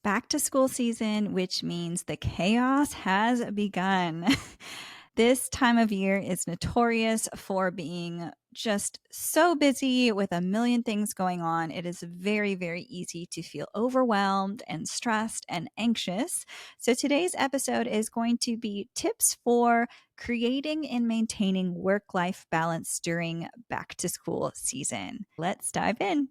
Back to school season, which means the chaos has begun. This time of year is notorious for being just so busy with a million things going on. It is very, very easy to feel overwhelmed and stressed and anxious. So, today's episode is going to be tips for creating and maintaining work life balance during back to school season. Let's dive in.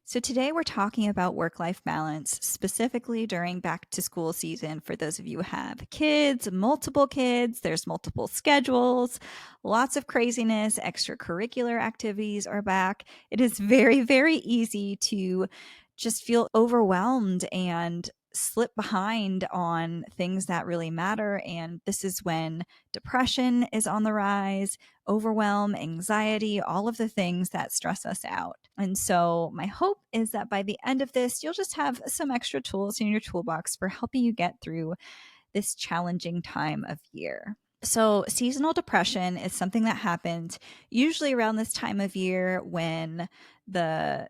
So, today we're talking about work life balance, specifically during back to school season. For those of you who have kids, there's multiple schedules, lots of craziness, extracurricular activities are back. It is very, very easy to just feel overwhelmed and slip behind on things that really matter. And this is when depression is on the rise, overwhelm, anxiety, all of the things that stress us out. And so, my hope is that by the end of this, you'll just have some extra tools in your toolbox for helping you get through this challenging time of year. So, seasonal depression is something that happens usually around this time of year when the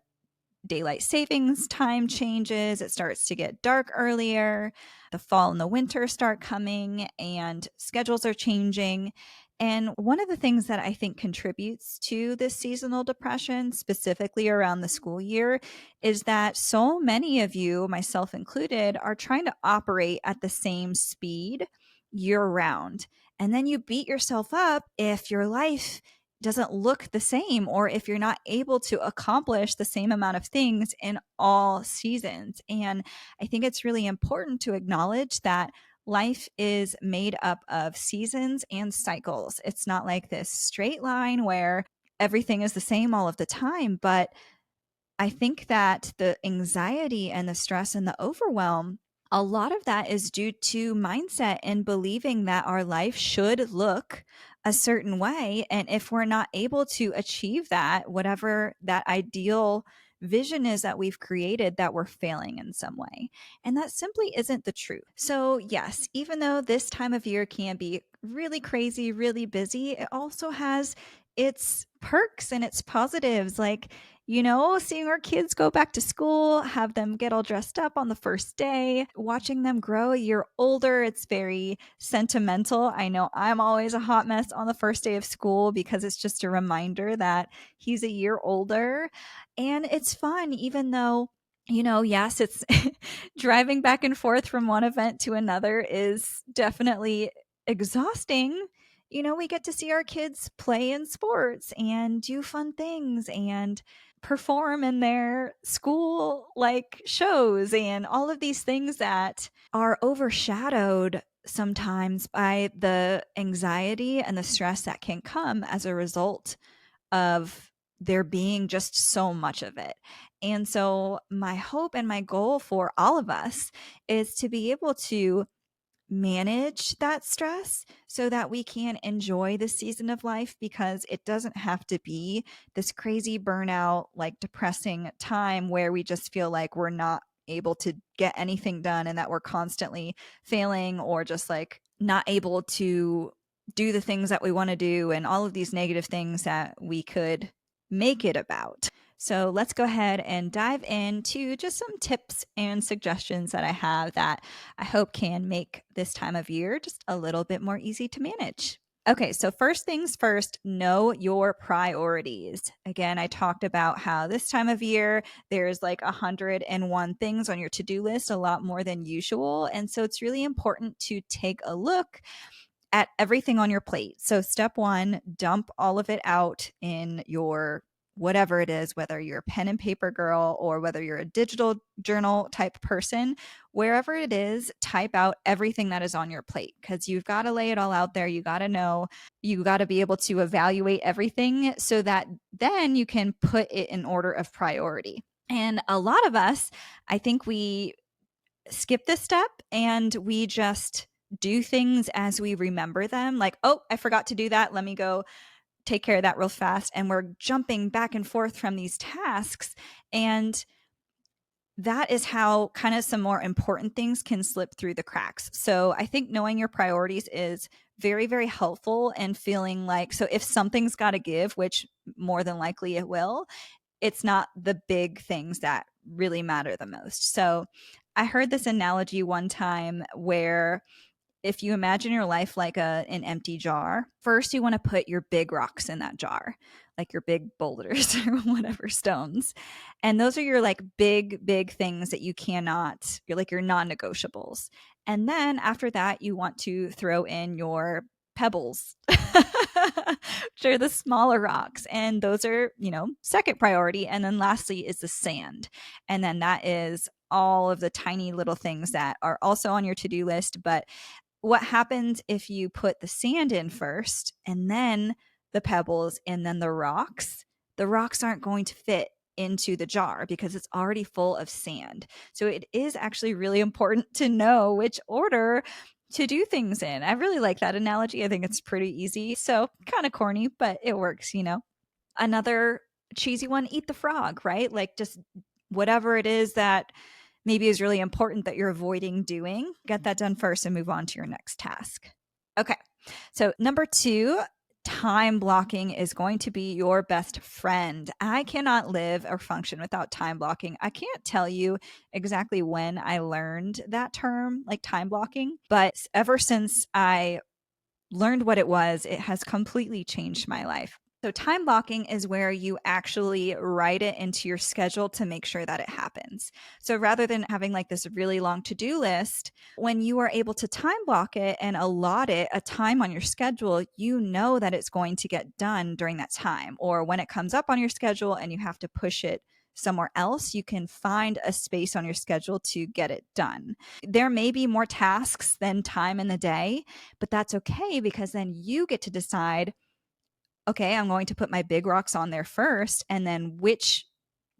daylight savings time changes, it starts to get dark earlier, the fall and the winter start coming, and schedules are changing. And one of the things that I think contributes to this seasonal depression, specifically around the school year, is that so many of you, myself included, are trying to operate at the same speed year round. And then you beat yourself up if your life doesn't look the same or if you're not able to accomplish the same amount of things in all seasons. And I think it's really important to acknowledge that life is made up of seasons and cycles. It's not like this straight line where everything is the same all of the time, but I think that the anxiety and the stress and the overwhelm, a lot of that is due to mindset and believing that our life should look a certain way. And if we're not able to achieve that, whatever that ideal vision is that we've created, that we're failing in some way. And that simply isn't the truth. So, yes, even though this time of year can be really crazy, really busy, it also has its perks and its positives. Like, seeing our kids go back to school, have them get all dressed up on the first day, watching them grow a year older. It's very sentimental. I know I'm always a hot mess on the first day of school because it's just a reminder that he's a year older. And it's fun, even though yes, it's driving back and forth from one event to another is definitely exhausting. We get to see our kids play in sports and do fun things and perform in their school like shows and all of these things that are overshadowed sometimes by the anxiety and the stress that can come as a result of there being just so much of it. And so, my hope and my goal for all of us is to be able to manage that stress so that we can enjoy the season of life, because it doesn't have to be this crazy burnout, like depressing time where we just feel like we're not able to get anything done and that we're constantly failing or just like not able to do the things that we want to do and all of these negative things that we could make it about. So let's go ahead and dive into just some tips and suggestions that I have that I hope can make this time of year just a little bit more easy to manage. Okay, so first things first, know your priorities. Again, I talked about how this time of year, there's like 101 things on your to-do list, a lot more than usual. And so it's really important to take a look at everything on your plate. So step one, dump all of it out in your whatever it is, whether you're a pen and paper girl or whether you're a digital journal type person, wherever it is, type out everything that is on your plate, because you've got to lay it all out there. You got to know, you got to be able to evaluate everything so that then you can put it in order of priority. And a lot of us, I think we skip this step and we just do things as we remember them. Like, oh, I forgot to do that. Let me go take care of that real fast. And we're jumping back and forth from these tasks. And that is how kind of some more important things can slip through the cracks. So I think knowing your priorities is very, very helpful, and feeling like, so if something's got to give, which more than likely it will, it's not the big things that really matter the most. So I heard this analogy one time where if you imagine your life like an empty jar, first you want to put your big rocks in that jar, like your big boulders or whatever stones. And those are your like big, big things that you cannot, you're like your non negotiables. And then after that, you want to throw in your pebbles, which are the smaller rocks. And those are, second priority. And then lastly is the sand. And then that is all of the tiny little things that are also on your to do list, but what happens if you put the sand in first and then the pebbles and then the rocks? The rocks aren't going to fit into the jar because it's already full of sand. So it is actually really important to know which order to do things in. I really like that analogy. I think it's pretty easy. So kind of corny, but it works. Another cheesy one, eat the frog, right? Like just whatever it is that maybe is really important that you're avoiding doing, get that done first and move on to your next task. Okay. So, number 2, time blocking is going to be your best friend. I cannot live or function without time blocking. I can't tell you exactly when I learned that term, like time blocking, but ever since I learned what it was, it has completely changed my life. So, time blocking is where you actually write it into your schedule to make sure that it happens. So, rather than having like this really long to do list, when you are able to time block it and allot it a time on your schedule, you know that it's going to get done during that time. Or when it comes up on your schedule and you have to push it somewhere else, you can find a space on your schedule to get it done. There may be more tasks than time in the day, but that's okay because then you get to decide, okay, I'm going to put my big rocks on there first, and then which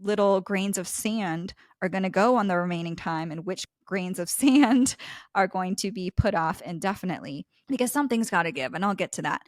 little grains of sand are going to go on the remaining time and which grains of sand are going to be put off indefinitely, because something's got to give, and I'll get to that.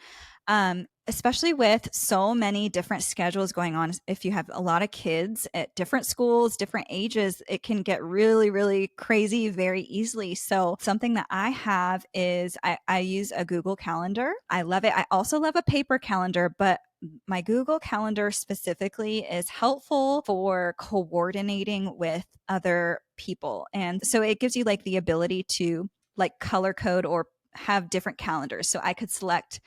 Especially with so many different schedules going on, if you have a lot of kids at different schools, different ages, it can get really, really crazy very easily. So something that I have is I use a Google Calendar. I love it. I also love a paper calendar, but my Google Calendar specifically is helpful for coordinating with other people. And so it gives you like the ability to like color code or have different calendars. So I could select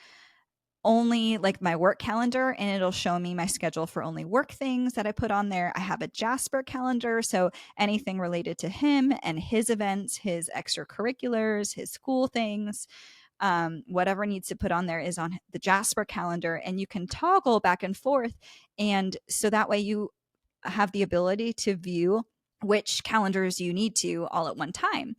only like my work calendar and it'll show me my schedule for only work things that I put on there. I have a Jasper calendar, so anything related to him and his events, his extracurriculars, his school things, whatever needs to put on there is on the Jasper calendar, and you can toggle back and forth. And so that way you have the ability to view which calendars you need to all at one time.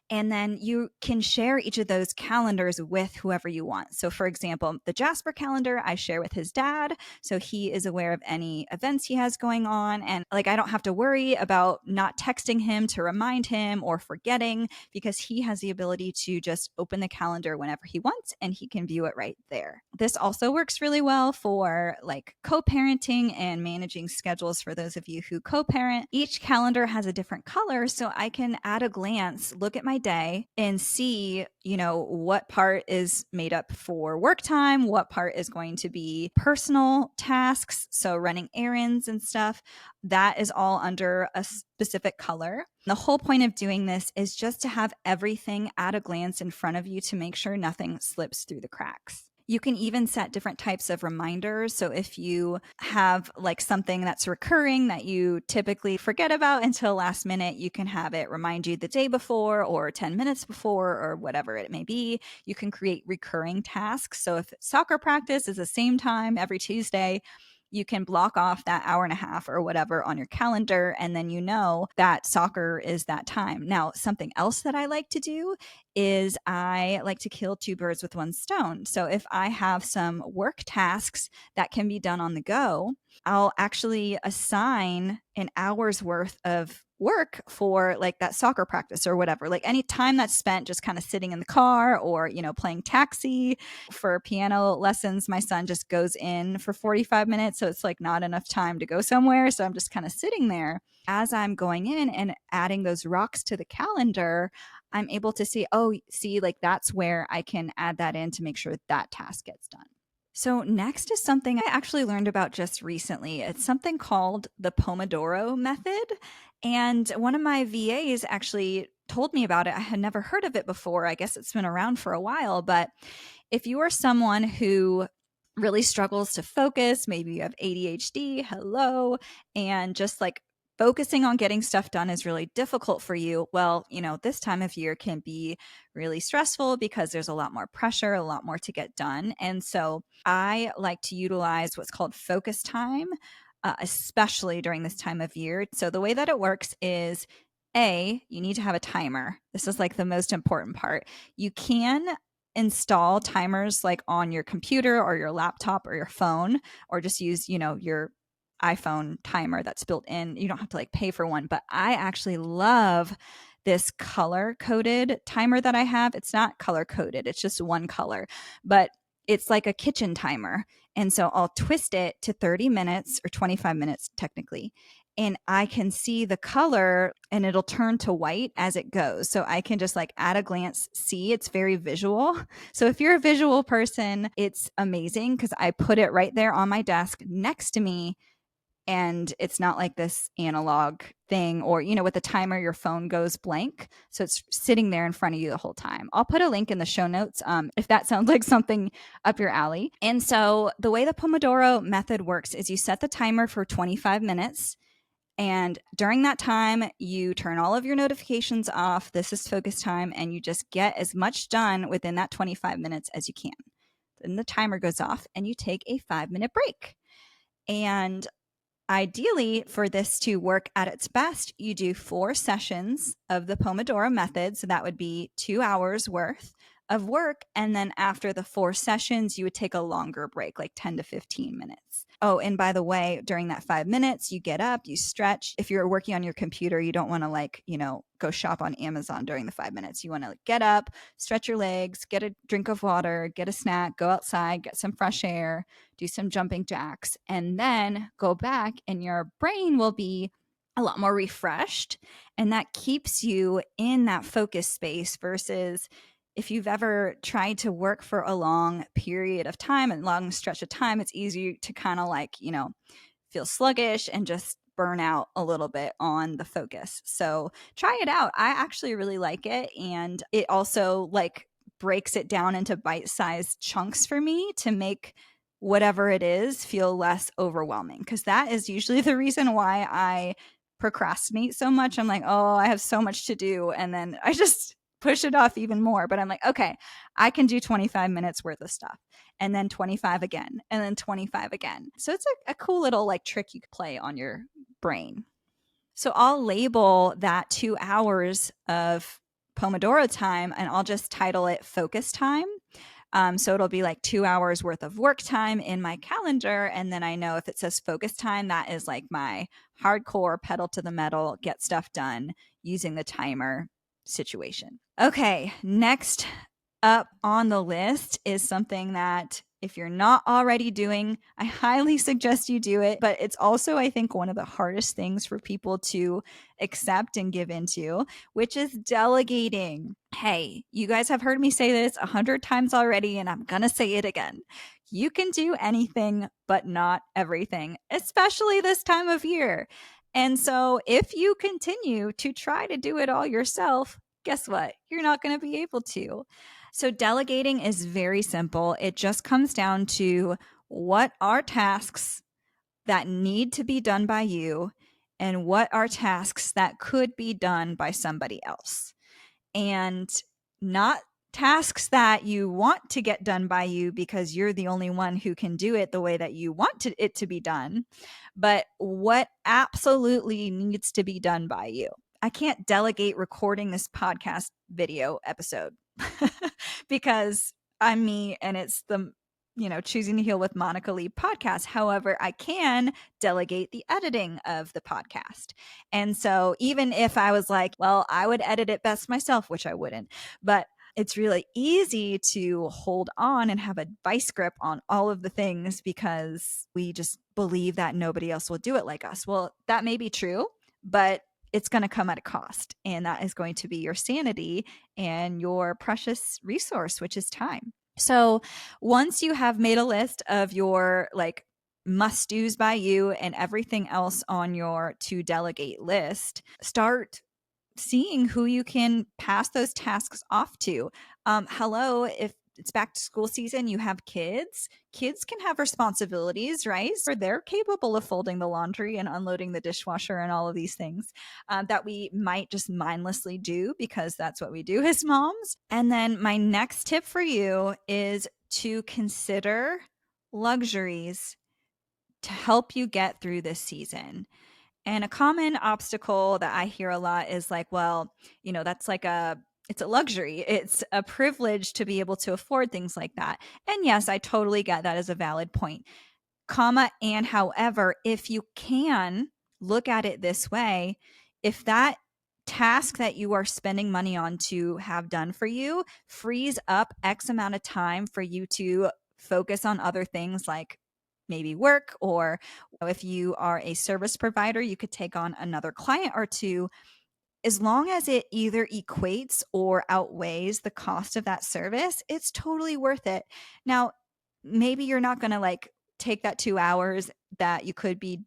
And then you can share each of those calendars with whoever you want. So, for example, the Jasper calendar I share with his dad. So he is aware of any events he has going on. And like, I don't have to worry about not texting him to remind him or forgetting, because he has the ability to just open the calendar whenever he wants and he can view it right there. This also works really well for like co parenting and managing schedules for those of you who co parent. Each calendar has a different color, so I can at a glance look at my day and see, what part is made up for work time, what part is going to be personal tasks, so running errands and stuff. That is all under a specific color. The whole point of doing this is just to have everything at a glance in front of you to make sure nothing slips through the cracks. You can even set different types of reminders. So if you have like something that's recurring that you typically forget about until last minute, you can have it remind you the day before or 10 minutes before or whatever it may be. You can create recurring tasks. So if soccer practice is the same time every Tuesday, you can block off that hour and a half or whatever on your calendar, and then you know that soccer is that time. Now, something else that I like to do is I like to kill two birds with one stone. So if I have some work tasks that can be done on the go, I'll actually assign an hour's worth of work for like that soccer practice or whatever. Like any time that's spent just kind of sitting in the car or, playing taxi. For piano lessons, my son just goes in for 45 minutes. So it's like not enough time to go somewhere. So I'm just kind of sitting there. As I'm going in and adding those rocks to the calendar, I'm able to see, like that's where I can add that in to make sure that task gets done. So, next is something I actually learned about just recently. It's something called the Pomodoro method. And one of my VAs actually told me about it. I had never heard of it before. I guess it's been around for a while. But if you are someone who really struggles to focus, maybe you have ADHD, hello, and just like focusing on getting stuff done is really difficult for you, well, this time of year can be really stressful because there's a lot more pressure, a lot more to get done. And so I like to utilize what's called focus time, especially during this time of year. So the way that it works is you need to have a timer. This is like the most important part. You can install timers like on your computer or your laptop or your phone, or just use, your iPhone timer that's built in. You don't have to like pay for one, but I actually love this color coded timer that I have. It's not color coded, it's just one color, but it's like a kitchen timer. And so I'll twist it to 30 minutes or 25 minutes technically. And I can see the color and it'll turn to white as it goes. So I can just like at a glance see it's very visual. So if you're a visual person, it's amazing because I put it right there on my desk next to me. And it's not like this analog thing or, with the timer, your phone goes blank. So it's sitting there in front of you the whole time. I'll put a link in the show notes if that sounds like something up your alley. And so the way the Pomodoro method works is you set the timer for 25 minutes. And during that time, you turn all of your notifications off. This is focus time. And you just get as much done within that 25 minutes as you can. Then the timer goes off and you take a 5-minute break. And ideally, for this to work at its best, you do 4 sessions of the Pomodoro method. So that would be 2 hours worth of work. And then after the 4 sessions, you would take a longer break, like 10 to 15 minutes. Oh, and by the way, during that 5 minutes, you get up, you stretch. If you're working on your computer, you don't want to go shop on Amazon during the 5 minutes. You want to get up, stretch your legs, get a drink of water, get a snack, go outside, get some fresh air, do some jumping jacks, and then go back and your brain will be a lot more refreshed. And that keeps you in that focus space versus if you've ever tried to work for a long period of time and long stretch of time, it's easy to kind of like, feel sluggish and just burn out a little bit on the focus. So try it out. I actually really like it. And it also like breaks it down into bite-sized chunks for me to make whatever it is feel less overwhelming. Because that is usually the reason why I procrastinate so much. I'm like, oh, I have so much to do. And then I just push it off even more. But I'm like, okay, I can do 25 minutes worth of stuff and then 25 again and then 25 again. So it's a cool little like trick you could play on your brain. So I'll label that 2 hours of Pomodoro time and I'll just title it focus time. So it'll be like 2 hours worth of work time in my calendar. And then I know if it says focus time, that is like my hardcore pedal to the metal, get stuff done using the timer situation. Okay, next up on the list is something that if you're not already doing, I highly suggest you do it. But it's also, I think, one of the hardest things for people to accept and give into, which is delegating. Hey, you guys have heard me say this 100 times already, and I'm going to say it again. You can do anything, but not everything, especially this time of year. And so if you continue to try to do it all yourself, guess what? You're not going to be able to. So delegating is very simple. It just comes down to what are tasks that need to be done by you and what are tasks that could be done by somebody else. And not tasks that you want to get done by you because you're the only one who can do it the way that you want it to be done, but what absolutely needs to be done by you. I can't delegate recording this podcast video episode because I'm me and it's the Choosing to Heal with Monica Lee podcast. However, I can delegate the editing of the podcast. And so even if I was like, well, I would edit it best myself, which I wouldn't, but it's really easy to hold on and have a vice grip on all of the things because we just believe that nobody else will do it like us. Well, that may be true, but it's going to come at a cost. And that is going to be your sanity and your precious resource, which is time. So once you have made a list of your like must do's by you and everything else on your to delegate list, start seeing who you can pass those tasks off to. Hello, if it's back to school season, you have kids. Kids can have responsibilities, right? Or they're capable of folding the laundry and unloading the dishwasher and all of these things that we might just mindlessly do because that's what we do as moms. And then my next tip for you is to consider luxuries to help you get through this season. And a common obstacle that I hear a lot is like, well, that's like it's a luxury. It's a privilege to be able to afford things like that. And yes, I totally get that as a valid point. And however, if you can look at it this way, if that task that you are spending money on to have done for you frees up X amount of time for you to focus on other things like maybe work, or if you are a service provider, you could take on another client or two. As long as it either equates or outweighs the cost of that service, it's totally worth it. Now, maybe you're not going to like take that 2 hours that you could be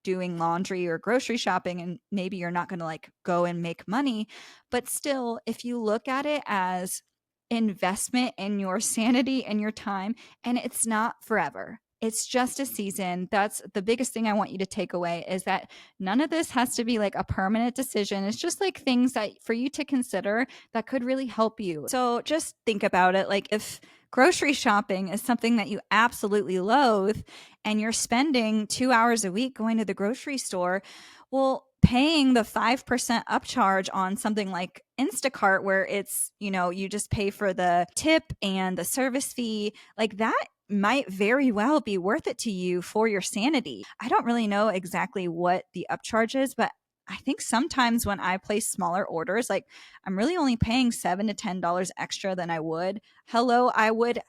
doing laundry or grocery shopping, and maybe you're not going to like go and make money. But still, if you look at it as investment in your sanity and your time, and it's not forever, it's just a season. That's the biggest thing I want you to take away, is that none of this has to be like a permanent decision. It's just like things that for you to consider that could really help you. So just think about it. Like if grocery shopping is something that you absolutely loathe and you're spending 2 hours a week going to the grocery store, well, paying the 5% upcharge on something like Instacart, where it's, you just pay for the tip and the service fee, like that might very well be worth it to you for your sanity. I don't really know exactly what the upcharge is, but I think sometimes when I place smaller orders, like I'm really only paying $7 to $10 extra than I would. Hello, I would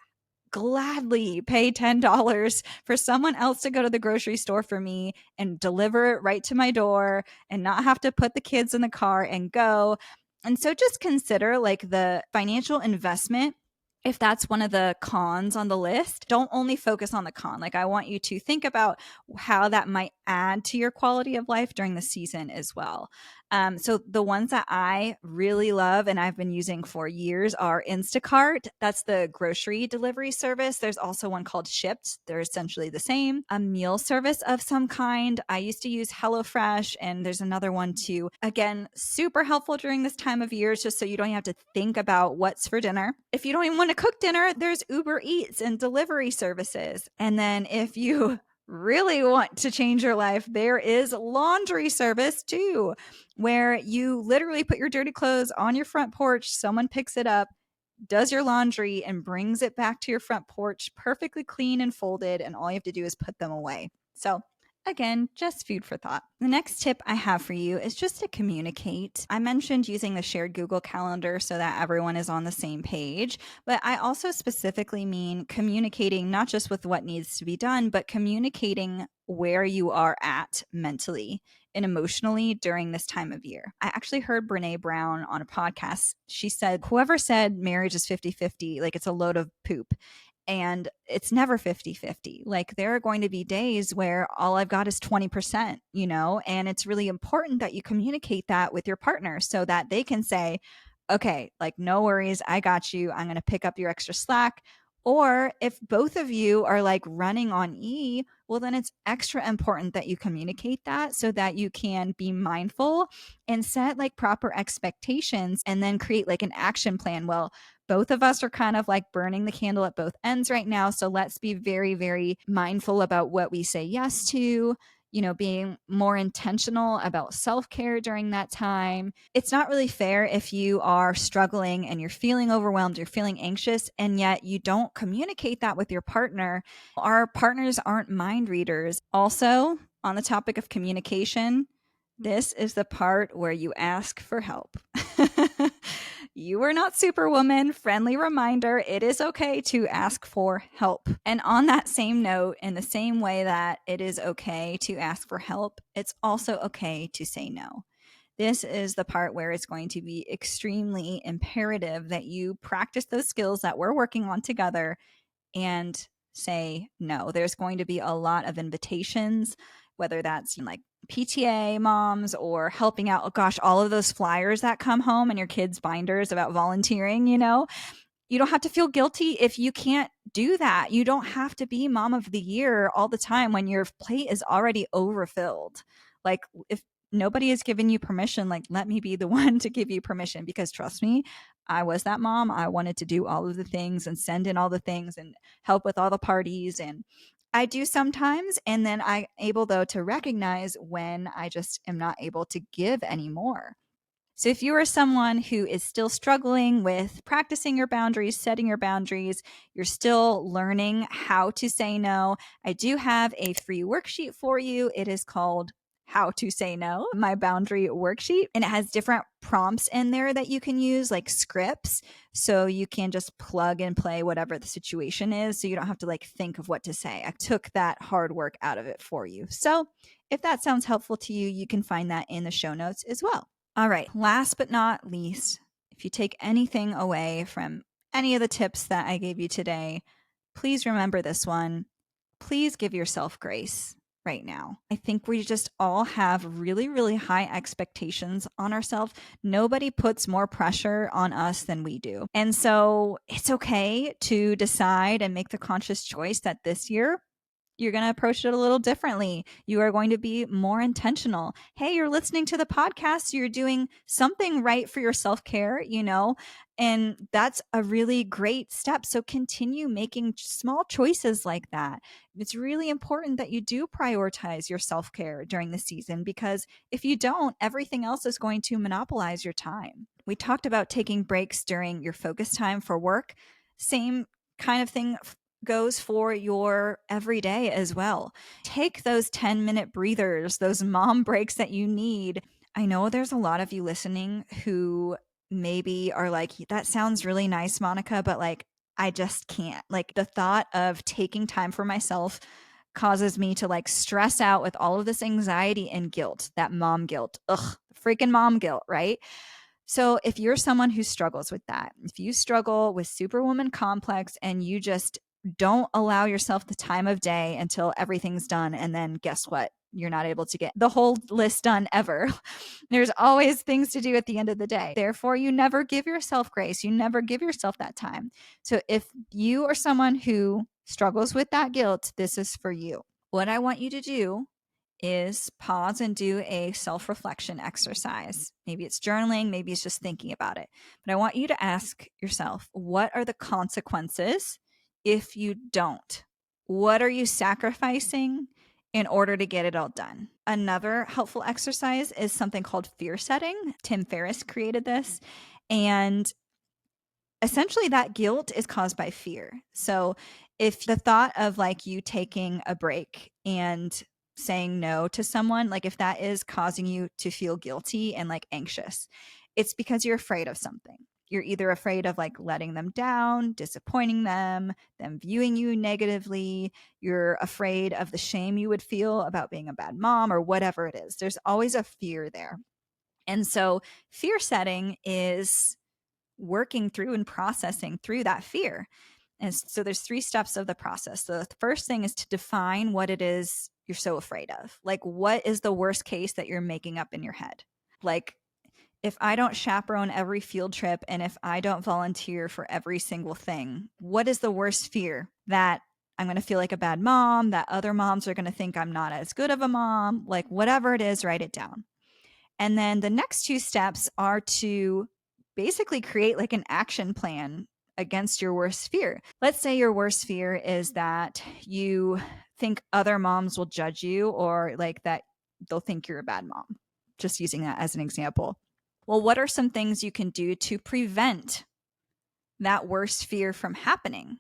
gladly pay $10 for someone else to go to the grocery store for me and deliver it right to my door and not have to put the kids in the car and go. And so just consider like the financial investment. If that's one of the cons on the list, don't only focus on the con. Like I want you to think about how that might add to your quality of life during the season as well. So the ones that I really love and I've been using for years are Instacart. That's the grocery delivery service. There's also one called Shipt. They're essentially the same. A meal service of some kind. I used to use HelloFresh, and there's another one too. Again, super helpful during this time of year, just so you don't have to think about what's for dinner. If you don't even want to cook dinner, there's Uber Eats and delivery services. And then if you really want to change your life, there is laundry service too, where you literally put your dirty clothes on your front porch, someone picks it up, does your laundry, and brings it back to your front porch perfectly clean and folded, and all you have to do is put them away. So again, just food for thought. The next tip I have for you is just to communicate. I mentioned using the shared Google Calendar so that everyone is on the same page, but I also specifically mean communicating not just with what needs to be done, but communicating where you are at mentally and emotionally during this time of year. I actually heard Brene Brown on a podcast. She said, whoever said marriage is 50-50, like it's a load of poop. And it's never 50-50. Like there are going to be days where all I've got is 20%, and it's really important that you communicate that with your partner so that they can say, okay, like no worries, I got you. I'm going to pick up your extra slack. Or if both of you are like running on E, well, then it's extra important that you communicate that so that you can be mindful and set like proper expectations and then create like an action plan. Well, both of us are kind of like burning the candle at both ends right now. So let's be very, very mindful about what we say yes to. being more intentional about self-care during that time. It's not really fair if you are struggling and you're feeling overwhelmed, you're feeling anxious, and yet you don't communicate that with your partner. Our partners aren't mind readers. Also, on the topic of communication, this is the part where you ask for help. You are not Superwoman. Friendly reminder, it is okay to ask for help. And on that same note, in the same way that it is okay to ask for help, it's also okay to say no. This is the part where it's going to be extremely imperative that you practice those skills that we're working on together and say no. There's going to be a lot of invitations, whether that's like PTA moms or helping out. Oh gosh, all of those flyers that come home and your kids' binders about volunteering, you don't have to feel guilty if you can't do that. You don't have to be mom of the year all the time when your plate is already overfilled. Like, if nobody has given you permission, like, let me be the one to give you permission, because trust me, I was that mom. I wanted to do all of the things and send in all the things and help with all the parties. And I do sometimes. And then I'm able, though, to recognize when I just am not able to give anymore. So if you are someone who is still struggling with practicing your boundaries, setting your boundaries, you're still learning how to say no, I do have a free worksheet for you. It is called How to Say No, my boundary worksheet. And it has different prompts in there that you can use, like scripts. So you can just plug and play whatever the situation is. So you don't have to like think of what to say. I took that hard work out of it for you. So if that sounds helpful to you, you can find that in the show notes as well. All right, last but not least, if you take anything away from any of the tips that I gave you today, please remember this one. Please give yourself grace right now. I think we just all have really, really high expectations on ourselves. Nobody puts more pressure on us than we do. And so it's okay to decide and make the conscious choice that this year, you're going to approach it a little differently. You are going to be more intentional. Hey, you're listening to the podcast. You're doing something right for your self-care, and that's a really great step. So continue making small choices like that. It's really important that you do prioritize your self-care during the season, because if you don't, everything else is going to monopolize your time. We talked about taking breaks during your focus time for work. Same kind of thing goes for your everyday as well. Take those 10-minute breathers, those mom breaks that you need. I know there's a lot of you listening who maybe are like, that sounds really nice, Monica, but like, I just can't. Like, the thought of taking time for myself causes me to like stress out with all of this anxiety and guilt, that mom guilt. Ugh, freaking mom guilt, right? So if you're someone who struggles with that, if you struggle with superwoman complex and you just don't allow yourself the time of day until everything's done, and then guess what? You're not able to get the whole list done ever. There's always things to do at the end of the day. Therefore, you never give yourself grace. You never give yourself that time. So if you are someone who struggles with that guilt, this is for you. What I want you to do is pause and do a self-reflection exercise. Maybe it's journaling, maybe it's just thinking about it. But I want you to ask yourself, what are the consequences if you don't? What are you sacrificing in order to get it all done? Another helpful exercise is something called fear setting. Tim Ferriss created this. And essentially that guilt is caused by fear. So if the thought of like you taking a break and saying no to someone, like if that is causing you to feel guilty and like anxious, it's because you're afraid of something. You're either afraid of like letting them down, disappointing them viewing you negatively. You're afraid of the shame you would feel about being a bad mom or whatever it is. There's always a fear there. And so fear setting is working through and processing through that fear. And so there's 3 steps of the process. So the first thing is to define what it is you're so afraid of. Like, what is the worst case that you're making up in your head? Like, if I don't chaperone every field trip and if I don't volunteer for every single thing, what is the worst fear? That I'm going to feel like a bad mom, that other moms are going to think I'm not as good of a mom, like whatever it is, write it down. And then the next 2 steps are to basically create like an action plan against your worst fear. Let's say your worst fear is that you think other moms will judge you or like that they'll think you're a bad mom. Just using that as an example. Well, what are some things you can do to prevent that worst fear from happening?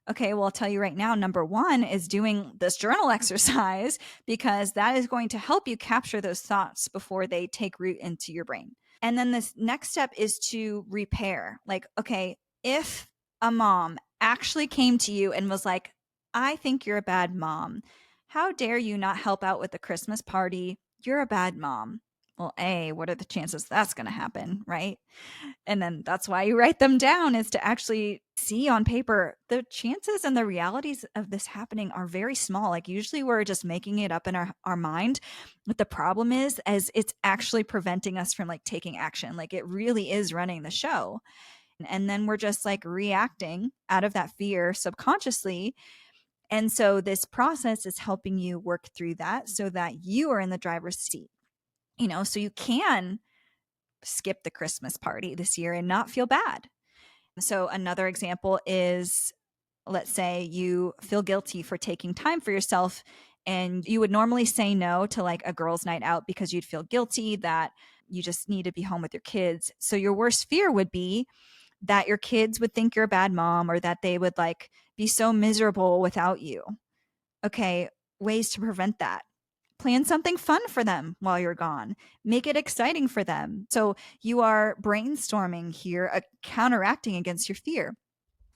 Okay, well, I'll tell you right now, number one is doing this journal exercise because that is going to help you capture those thoughts before they take root into your brain. And then this next step is to repair. Like, okay, if a mom actually came to you and was like, I think you're a bad mom. How dare you not help out with the Christmas party? You're a bad mom. Well, A, what are the chances that's going to happen, right? And then that's why you write them down, is to actually see on paper the chances and the realities of this happening are very small. Like usually we're just making it up in our mind. But the problem is as it's actually preventing us from like taking action. Like it really is running the show. And then we're just like reacting out of that fear subconsciously. And so this process is helping you work through that so that you are in the driver's seat, so you can skip the Christmas party this year and not feel bad. So another example is, let's say you feel guilty for taking time for yourself and you would normally say no to like a girls' night out because you'd feel guilty that you just need to be home with your kids. So your worst fear would be that your kids would think you're a bad mom or that they would like be so miserable without you. Okay, ways to prevent that. Plan something fun for them while you're gone. Make it exciting for them. So you are brainstorming here, counteracting against your fear.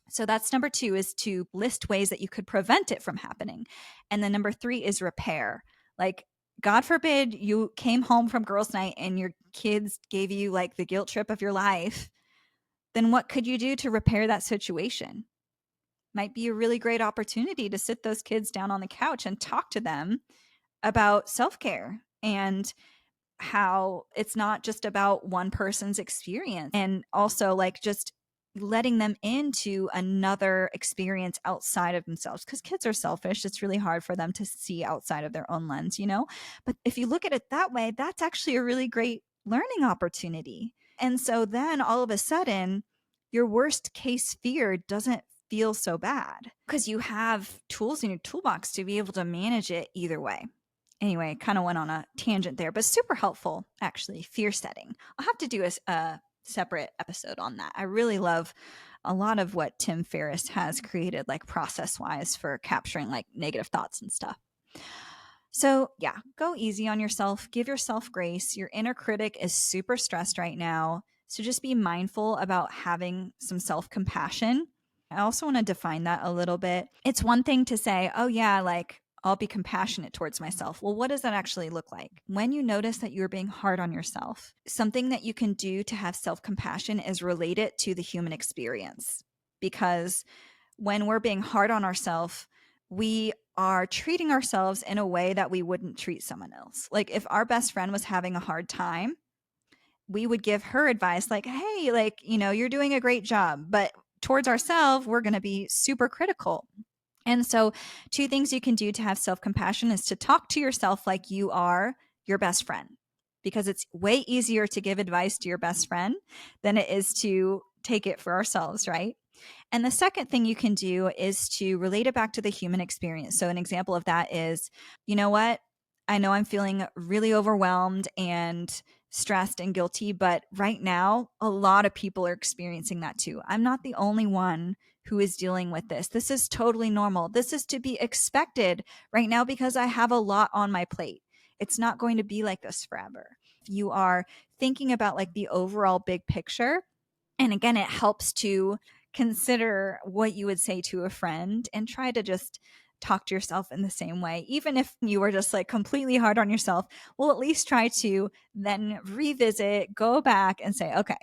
So that's number two, is to list ways that you could prevent it from happening. And then number three is repair. Like, God forbid you came home from girls' night and your kids gave you like the guilt trip of your life. Then what could you do to repair that situation? Might be a really great opportunity to sit those kids down on the couch and talk to them about self-care and how it's not just about one person's experience, and also like just letting them into another experience outside of themselves, because kids are selfish. It's really hard for them to see outside of their own lens. But if you look at it that way, that's actually a really great learning opportunity. And so then all of a sudden your worst case fear doesn't feel so bad because you have tools in your toolbox to be able to manage it either way. Anyway, kind of went on a tangent there, but super helpful, actually, fear setting. I'll have to do a separate episode on that. I really love a lot of what Tim Ferriss has created, like process-wise, for capturing like negative thoughts and stuff. So yeah, go easy on yourself. Give yourself grace. Your inner critic is super stressed right now. So just be mindful about having some self-compassion. I also want to define that a little bit. It's one thing to say, oh yeah, like I'll be compassionate towards myself. Well, what does that actually look like? When you notice that you're being hard on yourself, something that you can do to have self-compassion is relate it to the human experience. Because when we're being hard on ourselves, we are treating ourselves in a way that we wouldn't treat someone else. Like if our best friend was having a hard time, we would give her advice like, hey, like, you're doing a great job. But towards ourselves, we're going to be super critical. And so two things you can do to have self-compassion is to talk to yourself like you are your best friend, because it's way easier to give advice to your best friend than it is to take it for ourselves, right? And the second thing you can do is to relate it back to the human experience. So an example of that is, you know what? I know I'm feeling really overwhelmed and stressed and guilty, but right now, a lot of people are experiencing that too. I'm not the only one who is dealing with this. This is totally normal. This is to be expected right now because I have a lot on my plate. It's not going to be like this forever. You are thinking about like the overall big picture. And again, it helps to consider what you would say to a friend and try to just talk to yourself in the same way. Even if you were just like completely hard on yourself, well, at least try to then revisit, go back and say, okay,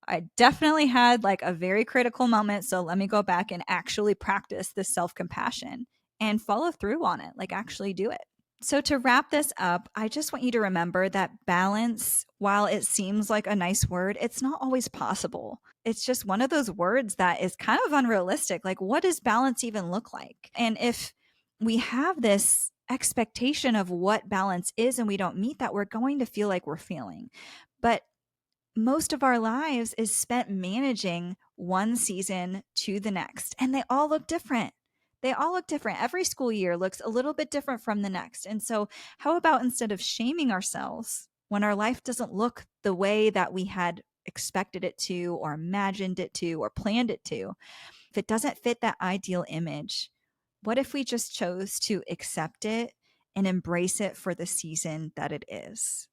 I definitely had like a very critical moment. So let me go back and actually practice this self-compassion and follow through on it, like actually do it. So to wrap this up, I just want you to remember that balance, while it seems like a nice word, it's not always possible. It's just one of those words that is kind of unrealistic. Like, what does balance even look like? And if we have this expectation of what balance is and we don't meet that, we're going to feel like we're failing. But most of our lives is spent managing one season to the next, and they all look different. They all look different. Every school year looks a little bit different from the next. And so, how about instead of shaming ourselves when our life doesn't look the way that we had expected it to, or imagined it to, or planned it to, if it doesn't fit that ideal image, what if we just chose to accept it and embrace it for the season that it is?